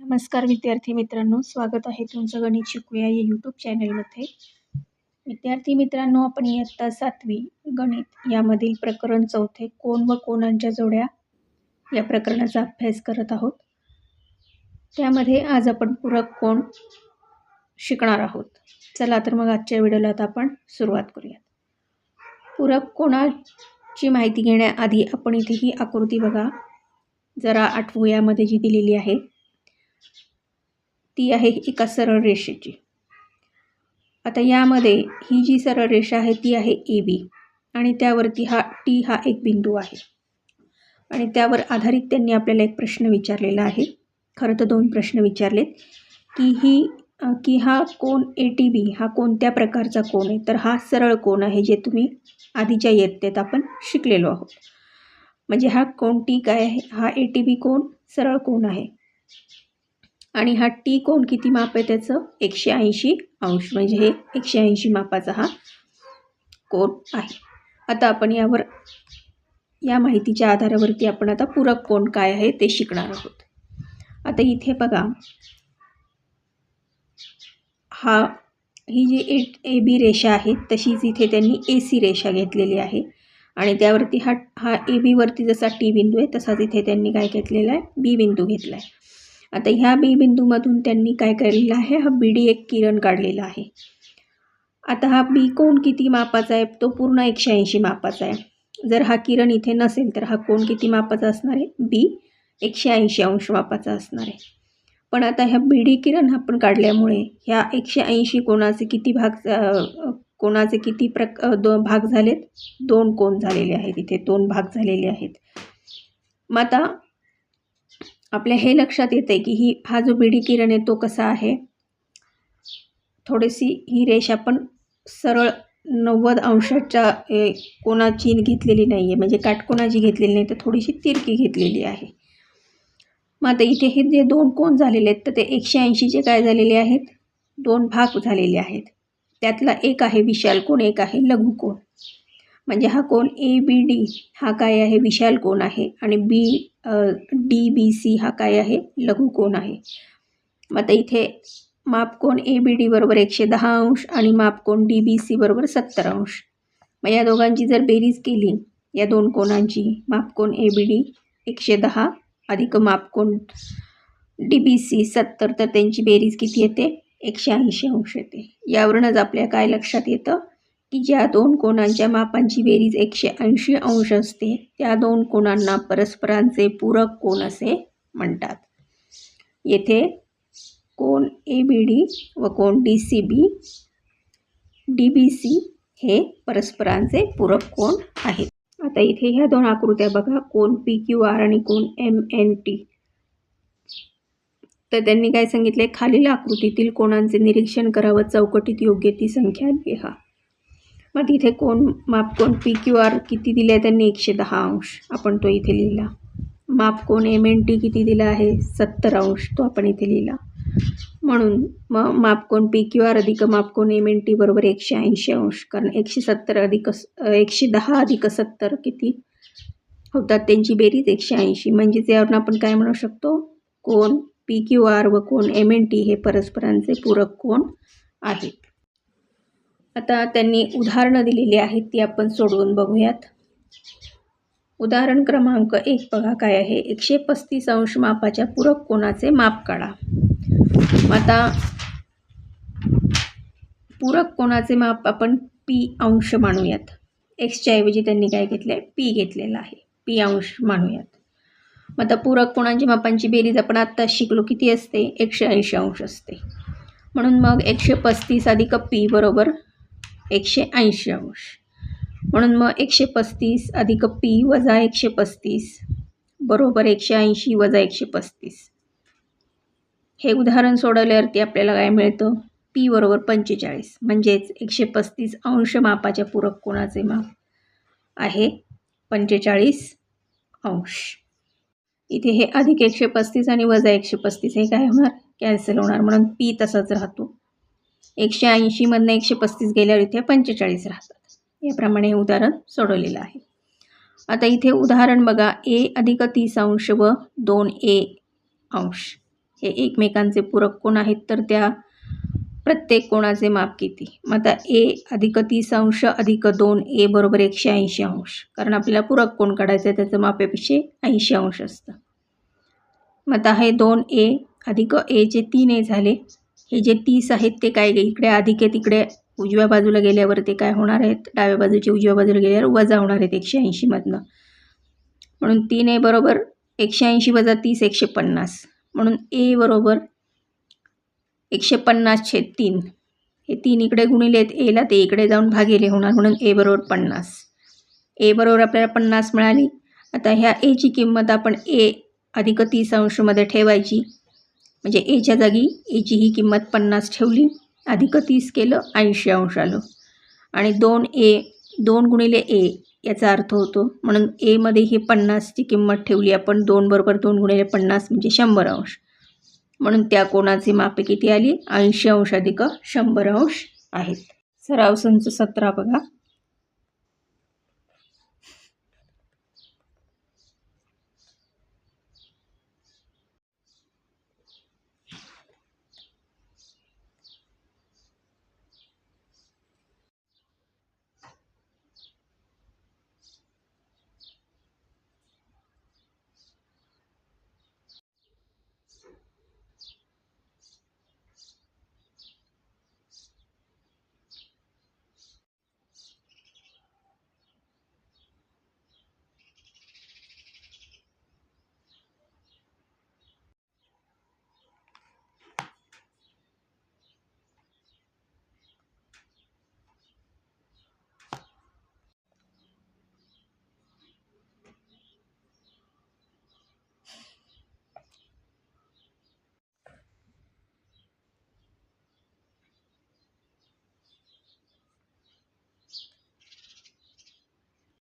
नमस्कार विद्यार्थी मित्रांनो, स्वागत आहे तुमचं गणित शिकूया या यूट्यूब चॅनलमध्ये. विद्यार्थी मित्रांनो, आपण इयत्ता 7वी गणित यामधील प्रकरण 4 कोन व कोनांच्या जोड्या या प्रकरणाचा अभ्यास करत आहोत. त्यामध्ये आज आपण पूरक कोन शिकणार आहोत. चला तर मग आजच्या व्हिडिओला आता आपण सुरुवात करूया. पूरक कोनाची माहिती घेण्याआधी आपण इथे ही आकृती बघा, जरा आठवू. यामध्ये जी दिलेली आहे ती आहे एका सरळ रेषेची. आता यामध्ये ही जी सरळ रेषा आहे ती आहे AB आणि त्यावरती हा T हा एक बिंदू आहे आणि त्यावर आधारित त्यांनी आपल्याला एक प्रश्न विचारलेला आहे. खरं तर दोन प्रश्न विचारलेत की हा कोन ATB हा कोणत्या प्रकारचा कोन आहे. तर हा सरळ कोन आहे, जे तुम्ही आधीच्या इयत्तेत आपण शिकलेलो आहोत. म्हणजे हा कोन T काय आहे, हा ATB कोन सरळ कोन आहे आणि हा T कोन किती माप आहे त्याचं 180 अंश, म्हणजे हे 180 मापाचा हा कोन आहे. आता आपण या माहितीच्या आधारावरती आपण आता पूरक कोन काय आहे ते शिकणार आहोत. आता इथे बघा, ही जी AB रेषा आहे तशीच इथे त्यांनी AC रेषा घेतलेली आहे आणि त्यावरती हा AB वरती जसा T बिंदू आहे तसाच इथे त्यांनी काय घेतलेला आहे, B बिंदू घेतला आहे. आता ह्या B बिंदूमधून त्यांनी काय केलेलं आहे, हा BD एक किरण काढलेला आहे. आता हा B कोन किती मापाचा आहे, तो पूर्ण 180 मापाचा आहे. जर हा किरण इथे नसेल तर हा कोन किती मापाचा असणार आहे, B 180 अंश मापाचा असणार आहे. पण आता ह्या BD किरण आपण काढल्यामुळे ह्या 180 कोनाचे किती भाग झालेत, दोन कोन झालेले आहेत. इथे दोन भाग झालेले आहेत. मग आता आपल्या हे लक्षात येते की हा जो BD किरण आहे तो कसा आहे, थोडीशी ही रेषा आपण सरळ 90 अंशाच्या कोनाची घेतलेली नाही आहे, म्हणजे काटकोनाची घेतलेली नाही, तर थोडीशी तिरकी घेतलेली आहे. मग आता इथे हे जे दोन कोन झालेले आहेत तर ते 180चे काय झालेले आहेत, दोन भाग झालेले आहेत. त्यातला एक आहे विशाल कोन, एक आहे लघु कोन. म्हणजे हा कोन ABD हा काय आहे, विशाल कोन आहे आणि DBC हा काय आहे, लघु कोन आहे. मग आता इथे माप कोन ABD बरोबर 110 अंश आणि माप कोन DBC बरोबर 70 अंश. मग या दोघांची जर बेरीज केली, या दोन कोनांची, माप कोन ABD 110 अधिक माप कोन DBC 70, तर त्यांची बेरीज किती येते, 180 अंश येते. यावरूनच आपल्या काय लक्षात येतं की ज्या दोन कोनांच्या मापांची बेरीज 180 अंश असते त्या दोन कोनांना परस्परांचे पूरक कोन असे म्हणतात. येथे कोन ABD व कोन DBC हे परस्परांचे पूरक कोन आहेत. आता इथे ह्या दोन आकृत्या बघा, कोन PQR आणि कोन MNT. तर त्यांनी काय सांगितले, खालील आकृतीतील कोनांचे निरीक्षण करावं, चौकटीत योग्य ती संख्या लिहा. मग इथे माप कोन PQR किती दिले आहे त्यांनी, 110 अंश, आपण तो इथे लिहिला. माप कोन MNT किती दिला आहे, 70 अंश, तो आपण इथे लिहिला. म्हणून मग माप कोन PQR अधिक माप कोन MNT बरोबर 180 अंश, कारण 110 अधिक 70 किती होतात, त्यांची बेरीज 180. म्हणजेच यावरून आपण काय म्हणू शकतो, कोन PQR व कोन MNT हे परस्परांचे पूरक कोन आहेत. आता त्यांनी उदाहरणं दिलेली आहेत, ती आपण सोडवून बघूयात. उदाहरण क्रमांक 1 बघा काय आहे, 135 अंश मापाच्या पूरक कोनाचे माप काढा. आता पूरक कोनाचे माप आपण P अंश मानूयात. Xच्या ऐवजी त्यांनी काय घेतलं आहे, P घेतलेला आहे, P अंश मानूयात. मग आता पूरक कोनांची मापांची बेरीज आपण आत्ताच शिकलो, किती असते, 180 अंश असते. म्हणून मग 135 अधिक P बरोबर 180 अंश. म्हणून मग 135 अधिक P वजा 135 बरोबर 180 वजा 135. हे उदाहरण सोडवल्यावरती आपल्याला काय मिळतं, P बरोबर 45. म्हणजेच 135 अंश मापाच्या पूरक कोनाचे माप आहे 45 अंश. इथे हे अधिक 135 आणि वजा 135 हे काय होणार, कॅन्सल होणार, म्हणून P तसाच राहतो. 180 मधनं 135 गेल्यावर इथे 45 राहतात. याप्रमाणे हे उदाहरण सोडवलेलं आहे. आता इथे उदाहरण बघा, A अधिक 30 अंश व 2A अंश हे एकमेकांचे पूरक कोण आहेत, तर त्या प्रत्येक कोणाचे माप किती. मग आता ए अधिक 30 अंश अधिक 2 ए बरोबर 180 अंश, कारण आपल्याला पूरक कोण काढायचं आहे, त्याचं माप यापेक्षा 80 अंश असतं. मग आता हे 2a अधिक एचे 3a झाले. हे जे 30 आहेत ते काय इकडे अधिक आहे, तिकडे उजव्या बाजूला गेल्यावर ते काय होणार आहेत, डाव्या बाजूचे उजव्या बाजूला गेल्यावर वजा होणार आहेत 180 मधनं. म्हणून 3a बरोबर 180 वजा 30 150. म्हणून ए बरोबर 150/3. हे 3 इकडे गुणिले आहेत एला, ते इकडे जाऊन भागिले होणार, म्हणून ए बरोबर 50. ए बरोबर आपल्याला 50 मिळाली. आता ह्या एची किंमत आपण ए अधिक 30 अंशमध्ये ठेवायची, म्हणजे एच्या जागी एची ही किंमत 50 ठेवली, अधिक 30 केलं 80 अंश आलं. आणि 2 गुणिले ए याचा अर्थ होतो, म्हणून एमध्ये ही 50ची किंमत ठेवली आपण, 2 बरोबर 2 गुणिले 50 म्हणजे 100 अंश. म्हणून त्या कोणाची मापे किती आली, 80 अंश अधिक 100 अंश आहेत. सराव संच 17 बघा.